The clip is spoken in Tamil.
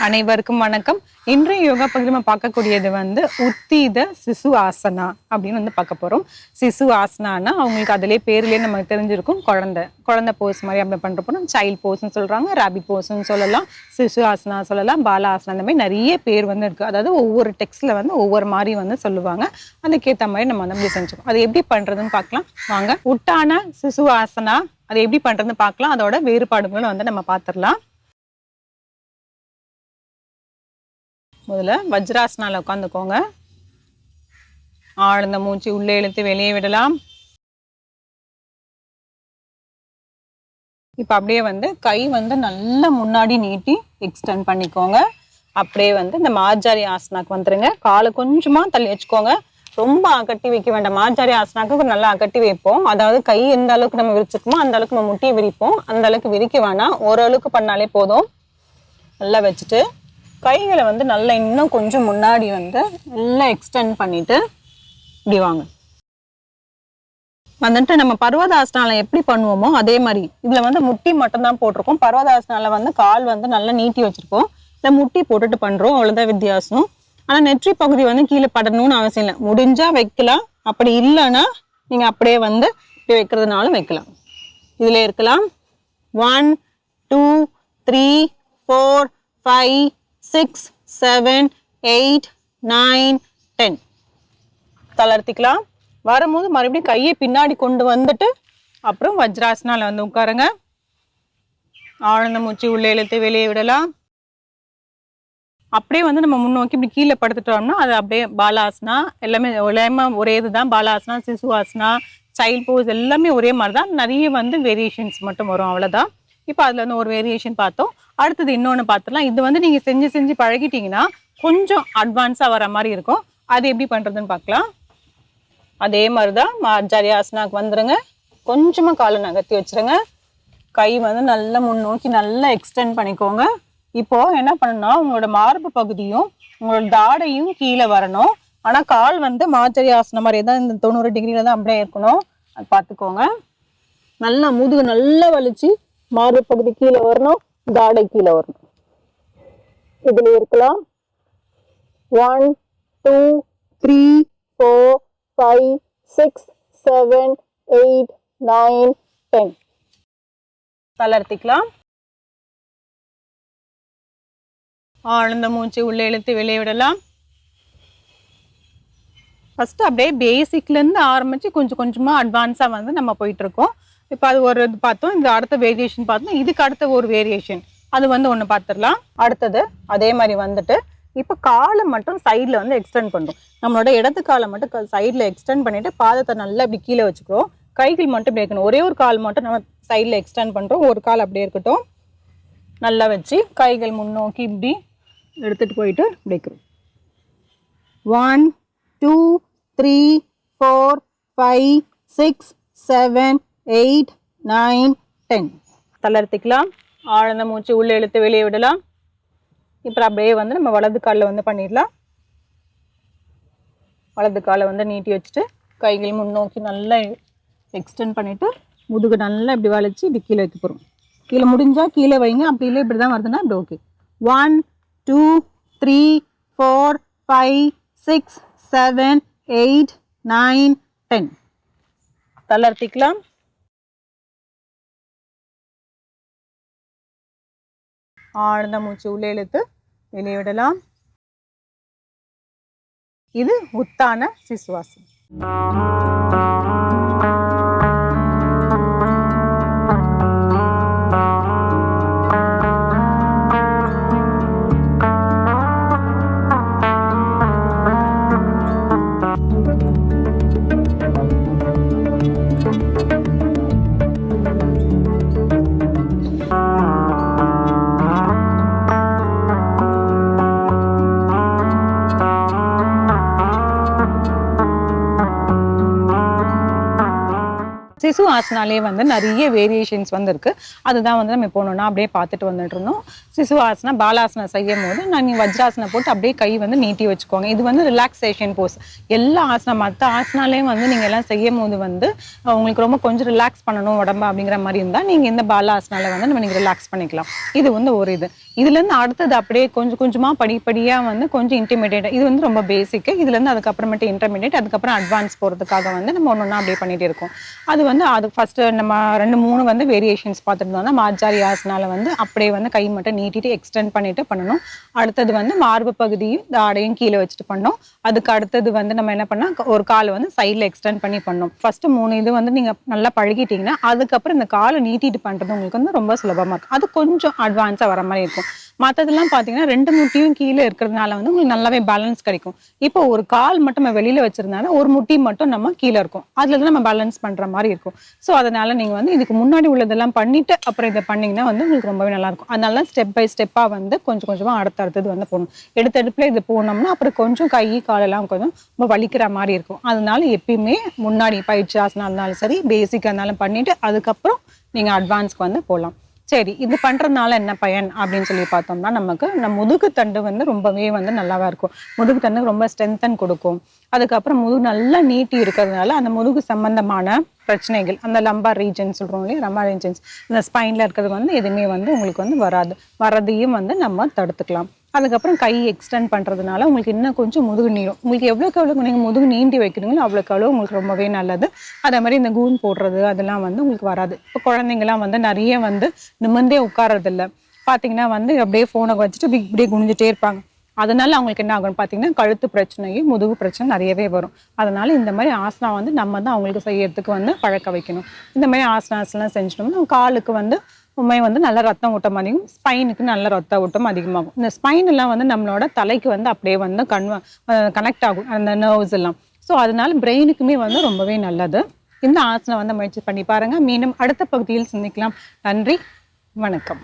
அனைவருக்கும் வணக்கம். இன்றைய யோகா பகுதியில் நம்ம பார்க்கக்கூடியது உத்தீத சிசு ஆசனா அப்படின்னு பார்க்க போறோம். சிசு ஆசனானா அவங்களுக்கு அதிலே பேர்லயே நமக்கு தெரிஞ்சிருக்கும், குழந்தை போஸ் மாதிரி அப்படி பண்றப்போ நம்ம சைல்ட் போஸ்ன்னு சொல்றாங்க, ராபிட் போஸ்ன்னு சொல்லலாம், சிசு ஆசனா சொல்லலாம், பாலா ஆசனா, அந்த மாதிரி நிறைய பேர் இருக்கு. அதாவது ஒவ்வொரு டெக்ஸ்ட்ல ஒவ்வொரு மாதிரி சொல்லுவாங்க. அதுக்கேற்ற மாதிரி நம்ம அப்படி செஞ்சுக்கோம். அது எப்படி பண்றதுன்னு பார்க்கலாம் வாங்க. உட்டான சிசு ஆசனா அதை எப்படி பண்றதுன்னு பார்க்கலாம். அதோட வேறுபாடுகளும் நம்ம பார்த்துடலாம். முதல்ல வஜ்ராசனால உட்காந்துக்கோங்க. ஆழ்ந்த மூச்சு உள்ளே இழுத்து வெளியே விடலாம். இப்ப அப்படியே கை நல்லா முன்னாடி நீட்டி எக்ஸ்டெண்ட் பண்ணிக்கோங்க. அப்படியே இந்த மார்ஜாரி ஆசனாக்கு வந்துருங்க. காலை கொஞ்சமா தள்ளி வச்சுக்கோங்க. ரொம்ப அகட்டி வைக்க வேண்டாம். மார்ஜாரி ஆசனாக்கு நல்லா அகட்டி வைப்போம். அதாவது கை எந்த அளவுக்கு நம்ம விரிச்சிருக்கோமோ அந்த அளவுக்கு நம்ம முட்டியை விரிப்போம். அந்த அளவுக்கு விரிக்க வேணாம், ஓரளவுக்கு பண்ணாலே போதும். நல்லா வச்சுட்டு கைகளை நல்லா இன்னும் கொஞ்சம் முன்னாடி நல்லா எக்ஸ்டெண்ட் பண்ணிட்டு இப்படி வாங்க. நம்ம பர்வதாசனால எப்படி பண்ணுவோமோ அதே மாதிரி இதுல முட்டி மட்டும்தான் போட்டிருக்கோம். பர்வதாசனால கால் நல்லா நீட்டி வச்சிருக்கோம். இல்லை முட்டி போட்டுட்டு பண்றோம், அவ்வளவுதான் வித்தியாசம். ஆனா நெற்றி பகுதி கீழே படணும்னு அவசியம் இல்லை. முடிஞ்சா வைக்கலாம், அப்படி இல்லைன்னா நீங்க அப்படியே இப்படி வைக்கிறதுனாலும் வைக்கலாம். இதுல இருக்கலாம். 1 2 3 4 5 6 7 8 9 10 தளர்த்திக்கலாம். வரும்போது மறுபடியும் கையை பின்னாடி கொண்டு வந்துட்டு அப்புறம் வஜ்ராசனால உட்காருங்க. ஆழ்ந்த மூச்சு உள்ளே இழுத்து வெளியே விடலாம். அப்படியே நம்ம முன்னோக்கி இப்படி கீழே படுத்துட்டோம்னா அது அப்படியே பாலாசனா. எல்லாமே ஒரே இதுதான். பாலாசனா, சிசு ஆசனா, சைல்ட் போஸ் எல்லாமே ஒரே மாதிரி தான். நிறைய வேரியேஷன்ஸ் மட்டும் வரும், அவ்வளவுதான். இப்போ அதுல ஒரு வேரியேஷன் பார்த்தோம். அடுத்தது இன்னொன்று பார்த்துடலாம். இது நீங்க செஞ்சு பழகிட்டீங்கன்னா கொஞ்சம் அட்வான்ஸா வர மாதிரி இருக்கும். அது எப்படி பண்றதுன்னு பார்க்கலாம். அதே மாதிரிதான் மார்ஜாரி ஆசனாக்கு வந்துருங்க. கொஞ்சமா காலை நகர்த்தி வச்சிருங்க. கை நல்லா முன்னோக்கி நல்லா எக்ஸ்டெண்ட் பண்ணிக்கோங்க. இப்போ என்ன பண்ணணும்னா உங்களோட மார்பு பகுதியும் உங்களோட தாடையும் கீழே வரணும். ஆனா கால் மார்ஜாரி ஆசனம் மாதிரியே தான், இந்த 90 டிகிரில தான் அப்படியே இருக்கணும். அது பார்த்துக்கோங்க. நல்லா முதுகு நல்லா வலிச்சு மார்பு பகுதி கீழே வரணும், தாடை கீழே வரணும். இதுல இருக்கலாம். 1 2 3 4 5 6 7 8 9 10 தளர்த்திக்கலாம். ஆழ்ந்த மூச்சு உள்ளே இழுத்து வெளியே விடலாம். ஃபர்ஸ்ட் அப்படியே பேசிக்ல இருந்து ஆரம்பிச்சு கொஞ்சம் கொஞ்சமா அட்வான்ஸா நம்ம போயிட்டு இருக்கோம். இப்போ அது ஒரு இது பார்த்தோம். இந்த அடுத்த வேரியேஷன் பார்த்தோம். இதுக்கு அடுத்த ஒரு வேரியேஷன் அது ஒன்று பார்த்துடலாம். அடுத்தது அதே மாதிரி இப்போ காலை மட்டும் சைடில் எக்ஸ்டெண்ட் பண்ணுறோம். நம்மளோட இடது காலை மட்டும் சைடில் எக்ஸ்டெண்ட் பண்ணிட்டு பாதத்தை நல்லா இப்படி கீழே வச்சுக்கிறோம். கைகள் மட்டும் இப்படி இருக்கணும். ஒரே ஒரு கால் மட்டும் நம்ம சைடில் எக்ஸ்டெண்ட் பண்ணுறோம். ஒரு கால் அப்படியே இருக்கட்டும். நல்லா வச்சு கைகள் முன்னோக்கி இப்படி எடுத்துட்டு போயிட்டு வைக்கிறோம். 1 2 3 4 5 6 7 8 9 10 தளர்த்திக்கலாம். ஆழ்ந்த மூச்சு உள்ளே இழுத்து வெளியே விடலாம். இப்போ அப்படியே நம்ம வலது காலில் பண்ணிடலாம். வலது காலை நீட்டி வச்சுட்டு கைகள் முன்னோக்கி நல்லா எக்ஸ்டெண்ட் பண்ணிட்டு முதுகு நல்லா இப்படி வளைச்சு இப்படி கீழே வைக்க போகிறோம். கீழே முடிஞ்சா கீழே வைங்க, அப்படி இல்லை இப்படி தான் வருதுன்னா இப்படி ஓகே. 1 2 3 4 5 6 7 8 9 10 தளர்த்திக்கலாம். ஆழ்ந்த மூச்சு உள்ளே இழுத்து வெளியே விடலாம். இது உத்தான சிசுவாசனம். சிசு ஆசனாலே வந்து நிறைய வேரியேஷன்ஸ் வந்து இருக்கு. அதுதான் வந்து நம்ம போனோம்னா அப்படியே பார்த்துட்டு வந்துட்டு இருந்தோம். சிசு ஆசனா பாலாசனம் செய்யும் போது நீங்க வஜ்ராசனம் போட்டு அப்படியே கை வந்து நீட்டி வச்சுக்கோங்க. இது வந்து ரிலாக்ஸேஷன் போஸ். எல்லா ஆசனம் மற்ற ஆசனாலையும் வந்து நீங்க எல்லாம் செய்யும் போது வந்து உங்களுக்கு ரொம்ப கொஞ்சம் ரிலாக்ஸ் பண்ணணும் உடம்பு அப்படிங்கிற மாதிரி இருந்தா நீங்க இந்த பாலாசனால வந்து நீங்க ரிலாக்ஸ் பண்ணிக்கலாம். இது வந்து ஒரு இதுல இருந்து அடுத்தது அப்படியே கொஞ்சம் கொஞ்சமா படிப்படியா வந்து கொஞ்சம் இன்டிமீடியேட். இது வந்து ரொம்ப பேசிக். இதுல இருந்து அதுக்கப்புறமேட்டு இன்டர்மீடியேட், அதுக்கப்புறம் அட்வான்ஸ் போறதுக்காக வந்து நம்ம ஒன்னொன்னா அப்படியே பண்ணிட்டு இருக்கோம். அது வந்து அது ஃபர்ஸ்ட் நம்ம 2-3 வந்து வேரியேஷன்ஸ் பார்த்துருந்தோம்னா மார்ஜாரி ஆசனால வந்து அப்படியே வந்து கை மட்டும் நீட்டிட்டு எக்ஸ்டெண்ட் பண்ணிட்டு பண்ணணும். அடுத்தது வந்து மார்பு பகுதியும் தாடையும் கீழே வச்சுட்டு பண்ணோம். அதுக்கு அடுத்தது வந்து நம்ம என்ன பண்ணா ஒரு காலை வந்து சைட்ல எக்ஸ்டெண்ட் பண்ணி பண்ணோம். ஃபர்ஸ்ட் 3 இது வந்து நீங்க நல்லா பழகிட்டீங்கன்னா அதுக்கப்புறம் இந்த காலை நீட்டிட்டு பண்றது உங்களுக்கு வந்து ரொம்ப சுலபமா இருக்கும். அது கொஞ்சம் அட்வான்ஸா வர மாதிரி இருக்கும். மற்றதெல்லாம் பார்த்தீங்கன்னா 2 முட்டியும் கீழே இருக்கிறதுனால வந்து உங்களுக்கு நல்லாவே பேலன்ஸ் கிடைக்கும். இப்போ ஒரு கால் மட்டும் நம்ம வெளியில வச்சிருந்தாலும் ஒரு முட்டி மட்டும் நம்ம கீழே இருக்கும். அதுல தான் நம்ம பேலன்ஸ் பண்ற மாதிரி இருக்கும். ஸோ அதனால நீங்க வந்து இதுக்கு முன்னாடி உள்ளதெல்லாம் பண்ணிட்டு அப்புறம் இதை பண்ணீங்கன்னா வந்து உங்களுக்கு ரொம்பவே நல்லா இருக்கும். அதனால ஸ்டெப் பை ஸ்டெப்பா வந்து கொஞ்சம் கொஞ்சமா அடுத்தது வந்து போகணும். எடுத்தடுப்புல இது போனோம்னா அப்புறம் கொஞ்சம் கை காலெல்லாம் கொஞ்சம் ரொம்ப வலிக்கிற மாதிரி இருக்கும். அதனால எப்பயுமே முன்னாடி பயிற்சி ஆசனம் இருந்தாலும் சரி, பேசிக்கா இருந்தாலும் பண்ணிட்டு அதுக்கப்புறம் நீங்க அட்வான்ஸ்க்கு வந்து போகலாம். சரி, இது பண்றதுனால என்ன பயன் அப்படின்னு சொல்லி பார்த்தோம்னா நமக்கு முதுகு தண்டு வந்து ரொம்பவே வந்து நல்லாவா இருக்கும். முதுகு தண்டு ரொம்ப ஸ்ட்ரென்தன் கொடுக்கும். அதுக்கப்புறம் முதுகு நல்லா நீட்டி இருக்கிறதுனால அந்த முதுகு சம்பந்தமான பிரச்சனைகள், அந்த லம்பார் ரீஜன் சொல்றோம் இல்லையா, லம்பார் ரீஜன்ஸ், இந்த ஸ்பைன்ல இருக்கிறது வந்து எதுவுமே வந்து உங்களுக்கு வந்து வரதையும் வந்து நம்ம தடுத்துக்கலாம். அதுக்கப்புறம் கை எக்ஸ்டெண்ட் பண்றதுனால உங்களுக்கு இன்னும் கொஞ்சம் முதுகு நீளும். உங்களுக்கு எவ்வளோக்கு நீங்க முதுகு நீண்டி வைக்கிறீங்களோ அவ்வளோக்கு உங்களுக்கு ரொம்பவே நல்லது. அதே மாதிரி இந்த கூன் போடுறது அதெல்லாம் வந்து உங்களுக்கு வராது. இப்போ குழந்தைங்கலாம் வந்து நிறைய வந்து நிமிர்ந்தே உட்கார்றது இல்லை. பார்த்தீங்கன்னா வந்து அப்படியே ஃபோனை வச்சுட்டு இப்படியே குனிஞ்சிட்டே இருப்பாங்க. அதனால அவங்களுக்கு என்ன ஆகும்னு பார்த்தீங்கன்னா கழுத்து பிரச்சனையும் முதுகு பிரச்சனை நிறையவே வரும். அதனால இந்த மாதிரி ஆசனா வந்து நம்ம தான் அவங்களுக்கு செய்யறதுக்கு வந்து பழக்க வைக்கணும். இந்த மாதிரி ஆசனாஸ்லாம் செஞ்சிட்டோம்னா காலுக்கு வந்து உண்மை வந்து நல்ல ரத்தம் ஓட்டம் அதிகம், ஸ்பைனுக்கு நல்ல ரத்த ஓட்டம் அதிகமாகும். இந்த ஸ்பைன் எல்லாம் வந்து நம்மளோட தலைக்கு வந்து அப்படியே வந்து கனெக்ட் ஆகும் அந்த நர்வ்ஸ் எல்லாம். ஸோ அதனால பிரெயினுக்குமே வந்து ரொம்பவே நல்லது. இந்த ஆசனம் வந்து முயற்சி பண்ணி பாருங்க. மீண்டும் அடுத்த பகுதியில் சந்திக்கலாம். நன்றி, வணக்கம்.